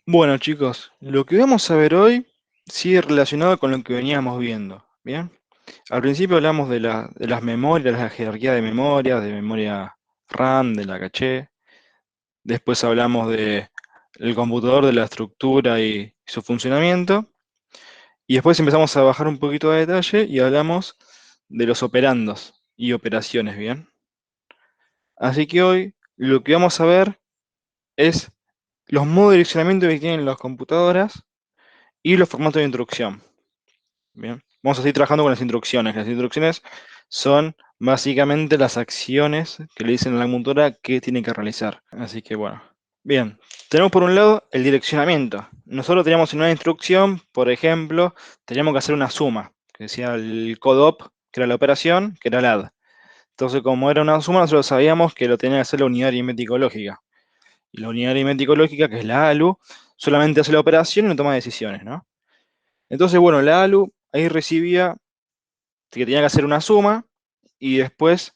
Bueno, chicos, lo que vamos a ver hoy sigue relacionado con lo que veníamos viendo, ¿bien? Al principio hablamos de las memorias, de la jerarquía de memoria RAM, de la caché. Después hablamos de el computador, de la estructura y su funcionamiento. Y después empezamos a bajar un poquito de detalle y hablamos de los operandos y operaciones, ¿bien? Así que hoy lo que vamos a ver es los modos de direccionamiento que tienen las computadoras y los formatos de instrucción. Bien, vamos a seguir trabajando con las instrucciones. Las instrucciones son básicamente las acciones que le dicen a la computadora que tiene que realizar. Así que bueno. Bien, tenemos por un lado el direccionamiento. Nosotros teníamos en una instrucción, por ejemplo, teníamos que hacer una suma, que decía el CODOP, que era la operación, que era el add. Entonces, como era una suma, nosotros sabíamos que lo tenía que hacer la unidad aritmético-lógica. Y la unidad aritmético-lógica, que es la ALU, solamente hace la operación y no toma decisiones, ¿no? Entonces, bueno, la ALU ahí recibía que tenía que hacer una suma y después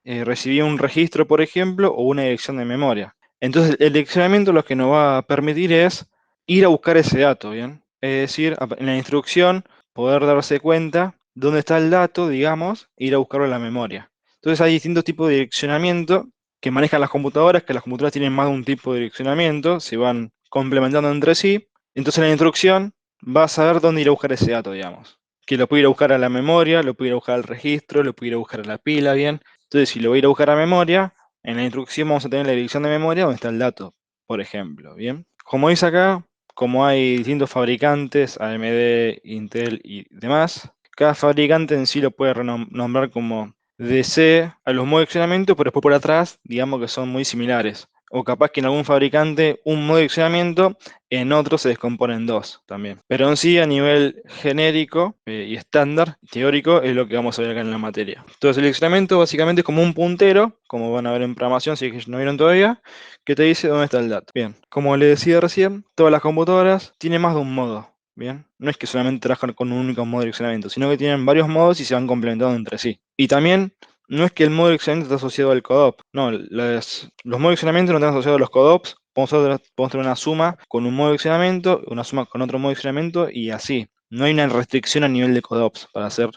recibía un registro, por ejemplo, o una dirección de memoria. Entonces, el direccionamiento lo que nos va a permitir es ir a buscar ese dato, ¿bien? Es decir, en la instrucción, poder darse cuenta dónde está el dato, digamos, e ir a buscarlo en la memoria. Entonces, hay distintos tipos de direccionamiento que manejan las computadoras, que las computadoras tienen más de un tipo de direccionamiento, se van complementando entre sí. Entonces, en la instrucción va a saber dónde ir a buscar ese dato, digamos. Que lo puede ir a buscar a la memoria, lo puede ir a buscar al registro, lo puede ir a buscar a la pila, ¿bien? Entonces, si lo voy a ir a buscar a memoria, en la instrucción vamos a tener la dirección de memoria donde está el dato, por ejemplo, ¿bien? Como dice acá, como hay distintos fabricantes, AMD, Intel y demás, cada fabricante en sí lo puede nombrar como DC a los modos de accionamiento, pero después por atrás, digamos que son muy similares. O capaz que en algún fabricante un modo de accionamiento, en otro se descompone en dos también. Pero en sí, a nivel genérico y estándar, teórico, es lo que vamos a ver acá en la materia. Entonces, el accionamiento básicamente es como un puntero, como van a ver en programación, si es que no vieron todavía, que te dice dónde está el dato. Bien, como le decía recién, todas las computadoras tienen más de un modo. Bien, no es que solamente trabajan con un único modo de direccionamiento, sino que tienen varios modos y se van complementando entre sí. Y también no es que el modo de direccionamiento está asociado al CODOP. No, los modos de direccionamiento no están asociados a los CODOPs. Podemos tener una suma con un modo de direccionamiento, una suma con otro modo de direccionamiento y así. No hay una restricción a nivel de CODOPs para usar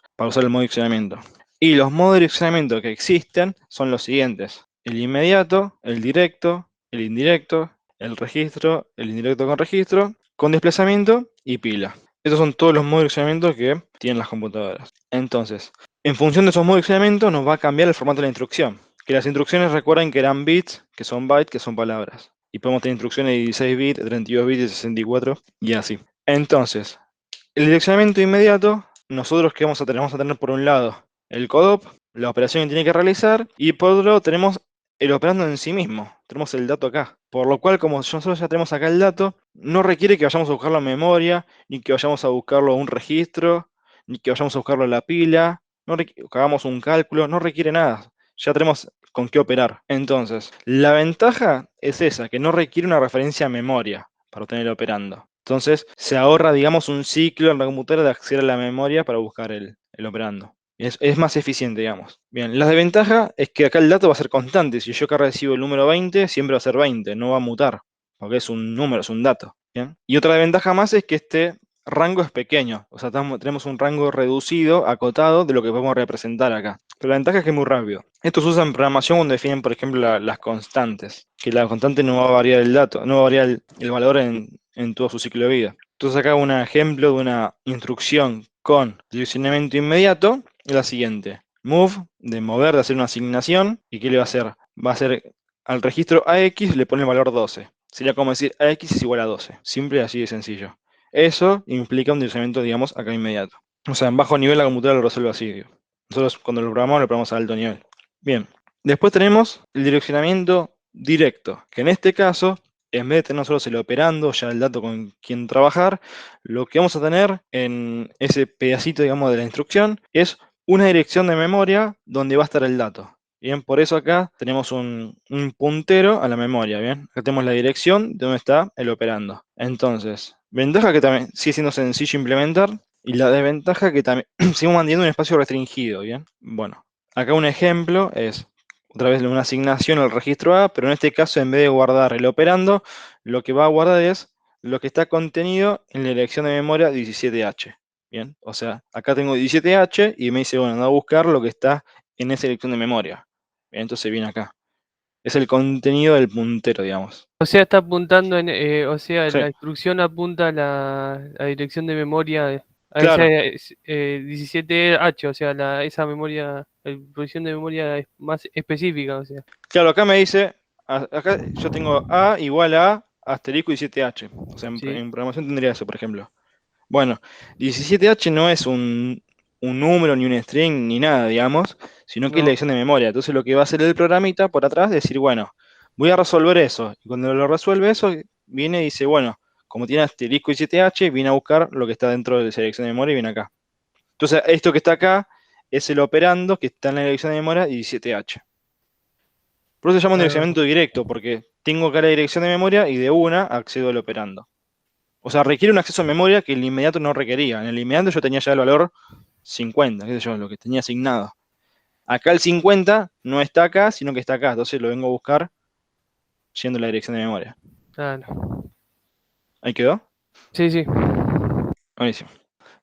el modo de direccionamiento. Y los modos de direccionamiento que existen son los siguientes: el inmediato, el directo, el indirecto, el registro, el indirecto con desplazamiento y pila. Estos son todos los modos de direccionamiento que tienen las computadoras. Entonces, en función de esos modos de direccionamiento nos va a cambiar el formato de la instrucción. Que las instrucciones recuerden que eran bits, que son bytes, que son palabras. Y podemos tener instrucciones de 16 bits, de 32 bits, de 64 y así. Entonces, el direccionamiento inmediato, nosotros que vamos a tener por un lado el CODOP, la operación que tiene que realizar, y por otro lado tenemos el operando en sí mismo. Tenemos el dato acá. Por lo cual, como nosotros ya tenemos acá el dato, no requiere que vayamos a buscarlo en memoria, ni que vayamos a buscarlo en un registro, ni que vayamos a buscarlo en la pila, que hagamos un cálculo, no requiere nada. Ya tenemos con qué operar. Entonces, la ventaja es esa, que no requiere una referencia a memoria para obtener el operando. Entonces, se ahorra, digamos, un ciclo en la computadora de acceder a la memoria para buscar el operando. Es más eficiente, digamos. Bien, la desventaja es que acá el dato va a ser constante. Si yo acá recibo el número 20, siempre va a ser 20, no va a mutar, porque es un número, es un dato. Bien. Y otra desventaja más es que este rango es pequeño. O sea, tenemos un rango reducido, acotado, de lo que podemos representar acá. Pero la ventaja es que es muy rápido. Esto se usa en programación cuando definen, por ejemplo, las constantes. Que la constante no va a variar el dato, no va a variar el valor en todo su ciclo de vida. Entonces acá un ejemplo de una instrucción con direccionamiento inmediato es la siguiente. Move, de mover, de hacer una asignación. ¿Y qué le va a hacer? Va a hacer al registro AX, le pone el valor 12. Sería como decir AX es igual a 12. Simple y así de sencillo. Eso implica un direccionamiento, digamos, acá inmediato. O sea, en bajo nivel la computadora lo resuelve así, digo. Nosotros cuando lo programamos a alto nivel. Bien. Después tenemos el direccionamiento directo, que en este caso, en vez de tener nosotros el operando, ya el dato con quien trabajar, lo que vamos a tener en ese pedacito, digamos, de la instrucción es una dirección de memoria donde va a estar el dato. Bien, por eso acá tenemos un puntero a la memoria, bien. Acá tenemos la dirección de donde está el operando. Entonces, ventaja que también sigue siendo sencillo implementar y la desventaja que también seguimos manteniendo un espacio restringido, bien. Bueno, acá un ejemplo es otra vez una asignación al registro A, pero en este caso en vez de guardar el operando, lo que va a guardar es lo que está contenido en la dirección de memoria 17H. Bien, o sea, acá tengo 17H y me dice, bueno, anda a buscar lo que está en esa dirección de memoria. Bien, entonces viene acá. Es el contenido del puntero, digamos. O sea, está apuntando o sea, Sí, la instrucción apunta a la dirección de memoria, a esa claro. 17H, o sea, esa memoria, la posición de memoria es más específica, o sea, Claro, acá me dice, acá yo tengo A igual a asterisco 17H. O sea, sí, en programación tendría eso, por ejemplo. Bueno, 17H no es un número, ni un string, ni nada, digamos, sino que es la no, dirección de memoria. Entonces lo que va a hacer el programita por atrás es decir, bueno, voy a resolver eso. Y cuando lo resuelve eso, viene y dice, bueno, como tiene asterisco 17H, viene a buscar lo que está dentro de esa dirección de memoria y viene acá. Entonces esto que está acá es el operando que está en la dirección de memoria 17H. Por eso se llama un ah, direccionamiento directo, porque tengo acá la dirección de memoria y de una accedo al operando. O sea, requiere un acceso a memoria que el inmediato no requería. En el inmediato yo tenía ya el valor 50, qué sé yo, lo que tenía asignado. Acá el 50 no está acá, sino que está acá. Entonces lo vengo a buscar yendo a la dirección de memoria. claro. ¿Ahí quedó? Sí, sí, Buenísimo.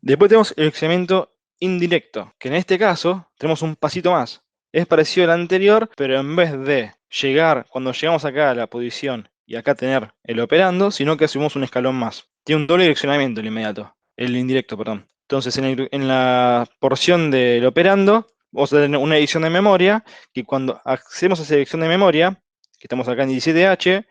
Después tenemos el excremento indirecto, que en este caso tenemos un pasito más. Es parecido al anterior, pero en vez de llegar, cuando llegamos acá a la posición y acá tener el operando, sino que hacemos un escalón más. Tiene un doble direccionamiento el inmediato, el indirecto, perdón. Entonces en la porción del operando, vamos a tener una edición de memoria, que cuando accedemos a esa edición de memoria, que estamos acá en 17H,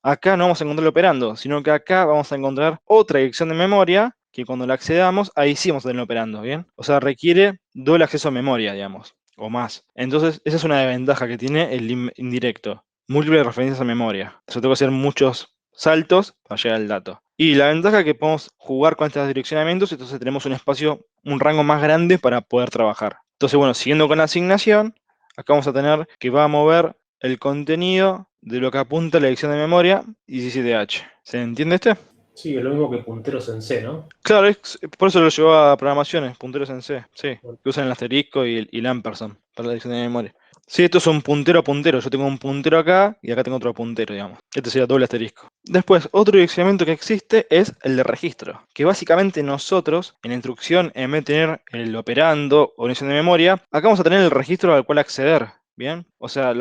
acá no vamos a encontrar el operando, sino que acá vamos a encontrar otra dirección de memoria que cuando la accedamos, ahí sí vamos a tener operando, ¿bien? O sea, requiere doble acceso a memoria, digamos, o más. Entonces, esa es una desventaja que tiene el indirecto. Múltiples referencias a memoria. Entonces, tengo que hacer muchos saltos para llegar al dato. Y la ventaja es que podemos jugar con estos direccionamientos, entonces tenemos un espacio, un rango más grande para poder trabajar. Entonces, bueno, siguiendo con la asignación, acá vamos a tener que va a mover el contenido de lo que apunta la dirección de memoria 17H. ¿Se entiende este? Sí, es lo mismo que punteros en C, ¿no? Claro, por eso lo llevó a programaciones, punteros en C, sí, que usan el asterisco y el ampersand para la dirección de memoria. Sí, esto es un puntero a puntero. Yo tengo un puntero acá y acá tengo otro puntero, digamos. Este sería doble asterisco. Después, otro direccionamiento que existe es el de registro, que básicamente nosotros, en la instrucción, en vez de tener el operando o dirección de memoria, acá vamos a tener el registro al cual acceder, ¿bien? O sea,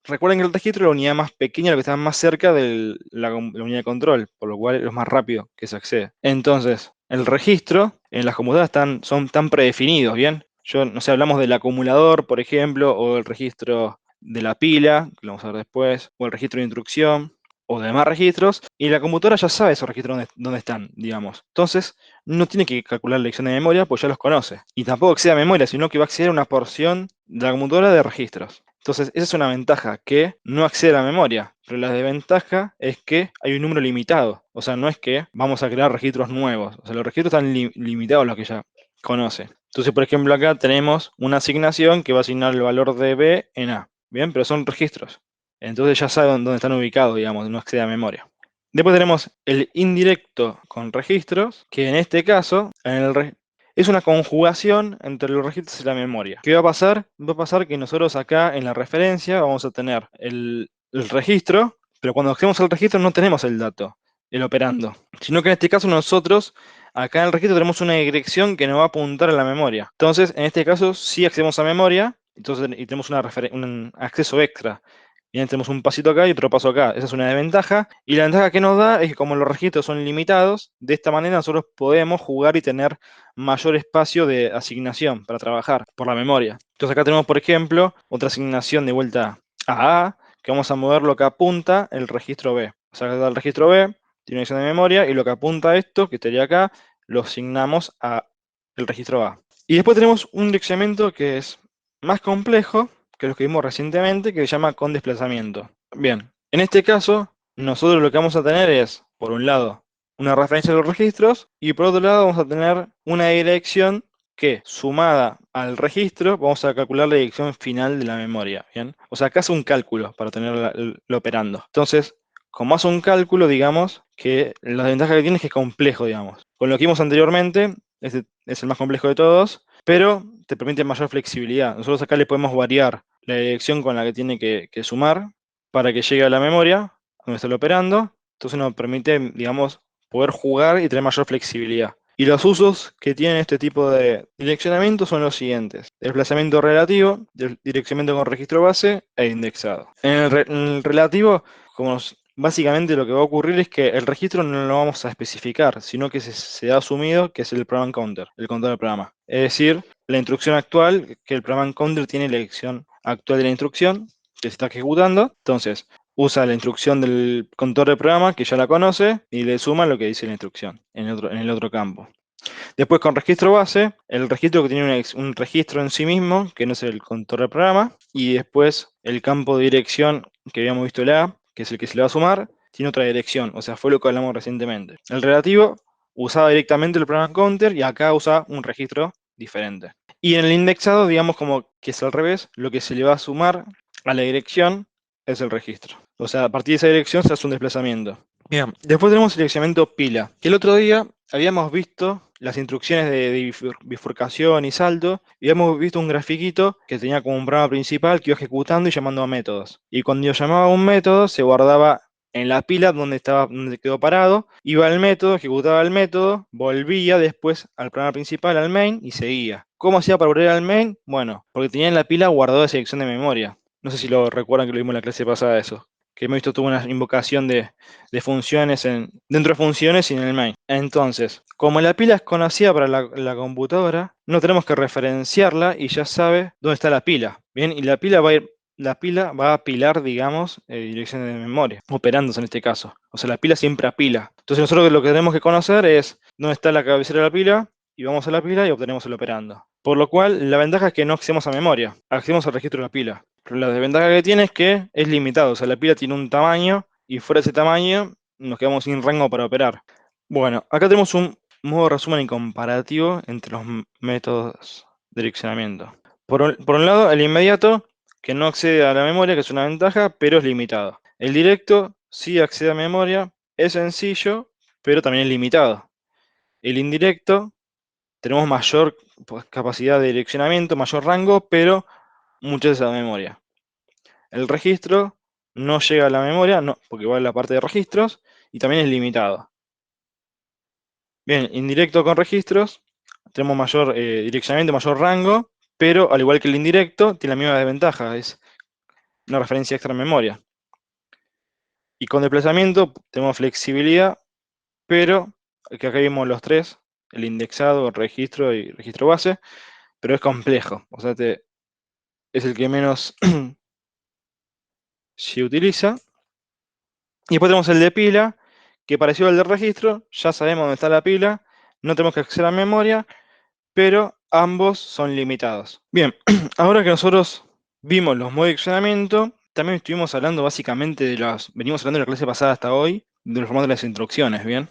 recuerden que el registro es la unidad más pequeña, la que está más cerca de la unidad de control, por lo cual es más rápido que se accede. Entonces, el registro en las computadoras son tan predefinidos, ¿bien? Yo, no sé, hablamos del acumulador, por ejemplo, o el registro de la pila, que lo vamos a ver después, o el registro de instrucción, o demás registros, y la computadora ya sabe esos registros dónde están, digamos. Entonces, no tiene que calcular la lección de memoria, pues ya los conoce. Y tampoco accede a memoria, sino que va a acceder a una porción de la computadora de registros. Entonces, esa es una ventaja, que no accede a la memoria. Pero la desventaja es que hay un número limitado. O sea, no es que vamos a crear registros nuevos. O sea, los registros están limitados a los que ya conoce. Entonces, por ejemplo, acá tenemos una asignación que va a asignar el valor de B en A. Bien, pero son registros. Entonces ya sabe dónde están ubicados, digamos, no accede a memoria. Después tenemos el indirecto con registros, que en este caso es una conjugación entre los registros y la memoria. ¿Qué va a pasar? Va a pasar que nosotros acá en la referencia vamos a tener el registro, pero cuando accedemos al registro no tenemos el dato, el operando, sino que en este caso nosotros acá en el registro tenemos una dirección que nos va a apuntar a la memoria. Entonces, en este caso sí accedemos a memoria, entonces, y tenemos un acceso extra. Bien, tenemos un pasito acá y otro paso acá. Esa es una desventaja. Y la ventaja que nos da es que como los registros son limitados, de esta manera nosotros podemos jugar y tener mayor espacio de asignación para trabajar por la memoria. Entonces acá tenemos, por ejemplo, otra asignación de vuelta a A, que vamos a mover lo que apunta el registro B. O sea, acá está el registro B, tiene una dirección de memoria, y lo que apunta a esto, que estaría acá, lo asignamos a el registro A. Y después tenemos un direccionamiento que es más complejo, que los que vimos recientemente, que se llama con desplazamiento. Bien, en este caso, nosotros lo que vamos a tener es, por un lado, una referencia de los registros, y por otro lado vamos a tener una dirección que, sumada al registro, vamos a calcular la dirección final de la memoria, ¿bien? O sea, acá hace un cálculo para tener lo operando. Entonces, como hace un cálculo, digamos, que la ventaja que tiene es que es complejo, digamos. Con lo que vimos anteriormente, este es el más complejo de todos, pero te permite mayor flexibilidad. Nosotros acá le podemos variar la dirección con la que tiene que sumar para que llegue a la memoria, donde está el operando. Entonces nos permite, digamos, poder jugar y tener mayor flexibilidad. Y los usos que tiene este tipo de direccionamiento son los siguientes: desplazamiento relativo, direccionamiento con registro base e indexado. En el relativo, básicamente lo que va a ocurrir es que el registro no lo vamos a especificar, sino que se ha asumido que es el program counter, el contador del programa. Es decir, la instrucción actual, que el program counter tiene la dirección actual de la instrucción que se está ejecutando. Entonces, usa la instrucción del contador de programa, que ya la conoce, y le suma lo que dice la instrucción en el otro campo. Después, con registro base, el registro que tiene un registro en sí mismo, que no es el contador de programa, y después el campo de dirección que habíamos visto la, que es el que se le va a sumar, tiene otra dirección, o sea, fue lo que hablamos recientemente. El relativo usaba directamente el program counter y acá usa un registro diferente. Y en el indexado, digamos como que es al revés, lo que se le va a sumar a la dirección es el registro. O sea, a partir de esa dirección se hace un desplazamiento. Bien, después tenemos el direccionamiento pila, que el otro día habíamos visto las instrucciones de bifurcación y salto, y habíamos visto un grafiquito que tenía como un programa principal que iba ejecutando y llamando a métodos. Y cuando yo llamaba a un método, se guardaba en la pila donde quedó parado, iba al método, ejecutaba el método, volvía después al programa principal, al main, y seguía. ¿Cómo hacía para volver al main? Bueno, porque tenía en la pila guardada esa dirección de memoria. No sé si lo recuerdan, que lo vimos en la clase pasada eso. Que hemos visto tuvo una invocación de funciones dentro de funciones y en el main. Entonces, como la pila es conocida para la computadora, no tenemos que referenciarla y ya sabe dónde está la pila. Bien, y la pila va a apilar, digamos, direcciones de memoria, operandos en este caso. O sea, la pila siempre apila. Entonces nosotros lo que tenemos que conocer es dónde está la cabecera de la pila, y vamos a la pila y obtenemos el operando. Por lo cual, la ventaja es que no accedemos a memoria, accedemos al registro de la pila. Pero la desventaja que tiene es que es limitado, o sea, la pila tiene un tamaño y fuera de ese tamaño nos quedamos sin rango para operar. Bueno, acá tenemos un modo de resumen y comparativo entre los métodos de direccionamiento. Por un lado, el inmediato, que no accede a la memoria, que es una ventaja, pero es limitado. El directo sí accede a memoria, es sencillo, pero también es limitado. El indirecto, tenemos mayor capacidad de direccionamiento, mayor rango, pero muchas veces a memoria. El registro no llega a la memoria, no, porque va a la parte de registros, y también es limitado. Bien, indirecto con registros, tenemos mayor direccionamiento, mayor rango, pero al igual que el indirecto, tiene la misma desventaja, es una referencia extra en memoria. Y con desplazamiento tenemos flexibilidad, pero que acá vimos los tres, el indexado, el registro y registro base, pero es complejo, o sea, es el que menos se utiliza. Y después tenemos el de pila, que parecido al de registro, ya sabemos dónde está la pila, no tenemos que acceder a memoria, pero ambos son limitados. Bien, ahora que nosotros vimos los modos de accionamiento, también estuvimos hablando básicamente venimos hablando de la clase pasada hasta hoy, de los formatos de las instrucciones, ¿bien?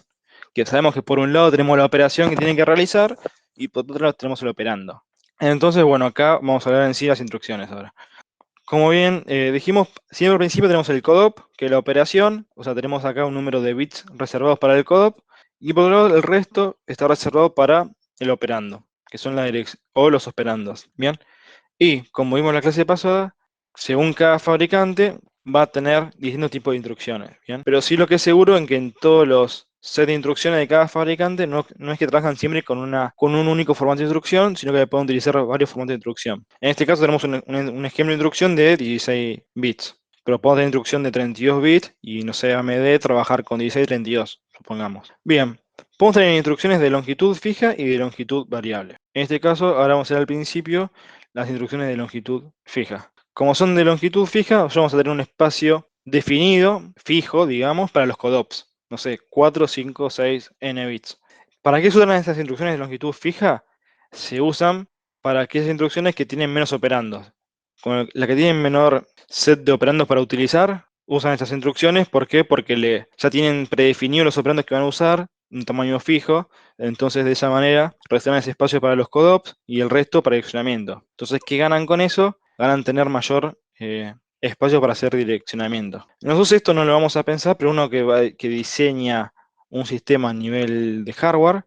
Que sabemos que por un lado tenemos la operación que tienen que realizar, y por otro lado tenemos el operando. Entonces, bueno, acá vamos a hablar en sí de las instrucciones ahora. Como bien dijimos, siempre al principio tenemos el CODOP, que es la operación, o sea, tenemos acá un número de bits reservados para el CODOP, y por otro lado el resto está reservado para el operando, que son o los operandos, ¿bien? Y como vimos en la clase pasada, según cada fabricante va a tener distintos tipos de instrucciones, ¿bien? Pero sí lo que es seguro es que en todos los sets de instrucciones de cada fabricante no es que trabajan siempre con un único formato de instrucción, sino que pueden utilizar varios formatos de instrucción. En este caso tenemos un ejemplo de instrucción de 16 bits, pero podemos tener instrucción de 32 bits y, no sé, AMD trabajar con 16 y 32, supongamos. Bien, podemos tener instrucciones de longitud fija y de longitud variable. En este caso, ahora vamos a ver al principio las instrucciones de longitud fija. Como son de longitud fija, vamos a tener un espacio definido, fijo, digamos, para los CODOPs. No sé, 4, 5, 6, n bits. ¿Para qué se usan estas instrucciones de longitud fija? Se usan para aquellas instrucciones que tienen menos operandos. Con la que tienen menor set de operandos para utilizar, usan estas instrucciones. ¿Por qué? Porque ya tienen predefinidos los operandos que van a usar, un tamaño fijo. Entonces, de esa manera, reservan ese espacio para los CODOPs y el resto para direccionamiento. Entonces, ¿qué ganan con eso? Ganan tener mayor espacio para hacer direccionamiento. Nosotros esto no lo vamos a pensar, pero uno que diseña un sistema a nivel de hardware,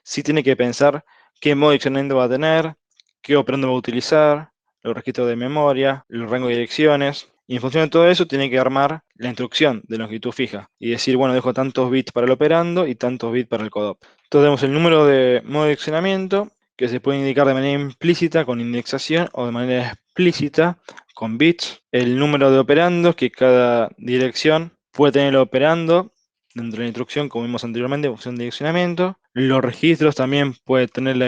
sí tiene que pensar qué modo de direccionamiento va a tener, qué operando va a utilizar, los registros de memoria, el rango de direcciones. Y en función de todo eso tiene que armar la instrucción de longitud fija y decir, bueno, dejo tantos bits para el operando y tantos bits para el codop. Entonces tenemos el número de modo de accionamiento, que se puede indicar de manera implícita con indexación o de manera explícita con bits. El número de operandos, que cada dirección puede tener el operando dentro de la instrucción, como vimos anteriormente, en función de direccionamiento. Los registros también puede tener la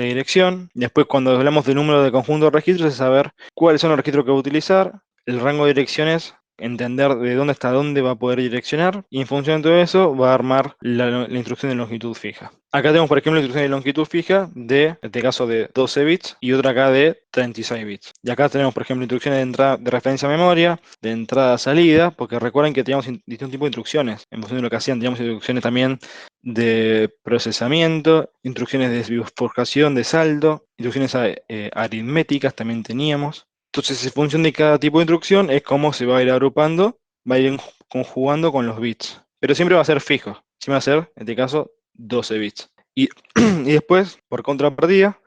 dirección. Después, cuando hablamos del número de conjunto de registros, es saber cuáles son los registros que va a utilizar. El rango de direcciones, entender de dónde hasta dónde va a poder direccionar. Y en función de todo eso, va a armar la instrucción de longitud fija. Acá tenemos, por ejemplo, la instrucción de longitud fija de, en este caso, de 12 bits y otra acá de 36 bits. Y acá tenemos, por ejemplo, instrucciones de entrada de referencia a memoria, de entrada a salida, porque recuerden que teníamos distintos tipos de instrucciones. En función de lo que hacían, teníamos instrucciones también de procesamiento, instrucciones de bifurcación, de saldo, instrucciones aritméticas también teníamos. Entonces, en función de cada tipo de instrucción, es cómo se va a ir agrupando, va a ir conjugando con los bits. Pero siempre va a ser fijo. Siempre va a ser, en este caso, 12 bits. Y, y después, por contrapartida,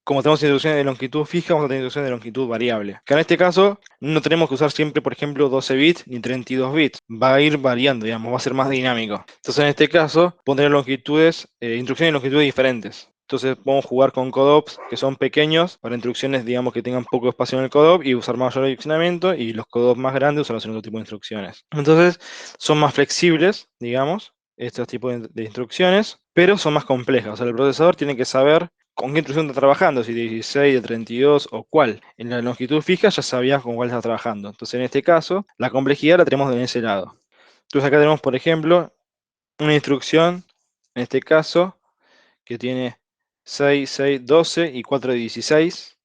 como tenemos instrucciones de longitud fija, vamos a tener instrucciones de longitud variable. Que en este caso no tenemos que usar siempre, por ejemplo, 12 bits ni 32 bits. Va a ir variando, digamos, va a ser más dinámico. Entonces, en este caso, podemos tener instrucciones de longitudes diferentes. Entonces podemos jugar con codops que son pequeños para instrucciones, digamos, que tengan poco espacio en el codop y usar mayor direccionamiento, y los codops más grandes usarlos en otro tipo de instrucciones. Entonces son más flexibles, digamos, estos tipos de instrucciones, pero son más complejas. O sea, el procesador tiene que saber con qué instrucción está trabajando, si de 16, de 32 o cuál. En la longitud fija ya sabías con cuál está trabajando. Entonces en este caso, la complejidad la tenemos en ese lado. Entonces acá tenemos, por ejemplo, una instrucción, en este caso, que tiene 6, 6, 12 y 4 de 16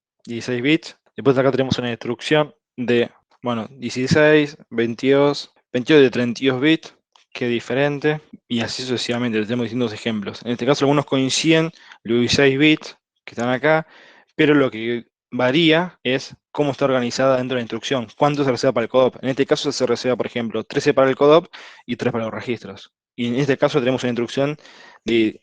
bits. Después acá tenemos una instrucción de, bueno, 16, 22, 22 de 32 bits, que es diferente, y así sucesivamente. Tenemos distintos ejemplos. En este caso algunos coinciden, los 16 bits que están acá, pero lo que varía es cómo está organizada dentro de la instrucción, cuánto se reserva para el codop. En este caso se reserva, por ejemplo, 13 para el codop y 3 para los registros. Y en este caso tenemos una instrucción de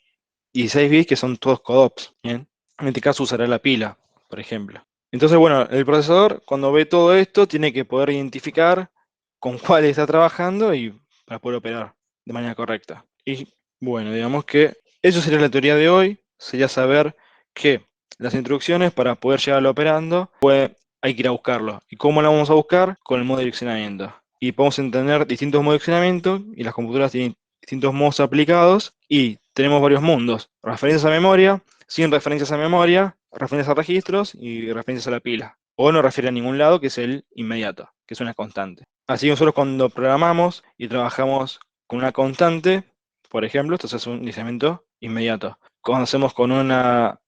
16 bits que son todos codops, ¿bien? En este caso usará la pila, por ejemplo. Entonces, bueno, el procesador, cuando ve todo esto, tiene que poder identificar con cuál está trabajando y para poder operar de manera correcta. Y bueno, digamos que eso sería la teoría de hoy, sería saber que las instrucciones para poder llegar al operando, pues hay que ir a buscarlo. ¿Y cómo la vamos a buscar? Con el modo de direccionamiento. Y podemos entender distintos modos de direccionamiento, y las computadoras tienen distintos modos aplicados, y tenemos varios mundos: referencias a memoria, sin referencias a memoria, referencias a registros y referencias a la pila. O no refiere a ningún lado, que es el inmediato, que es una constante. Así que nosotros cuando programamos y trabajamos con una constante, por ejemplo, esto es un lineamiento inmediato. Cuando hacemos con un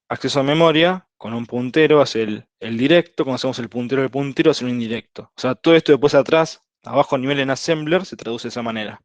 acceso a memoria, con un puntero hace el directo; cuando hacemos el puntero del puntero hace un indirecto. O sea, todo esto después atrás, abajo a nivel en assembler, se traduce de esa manera.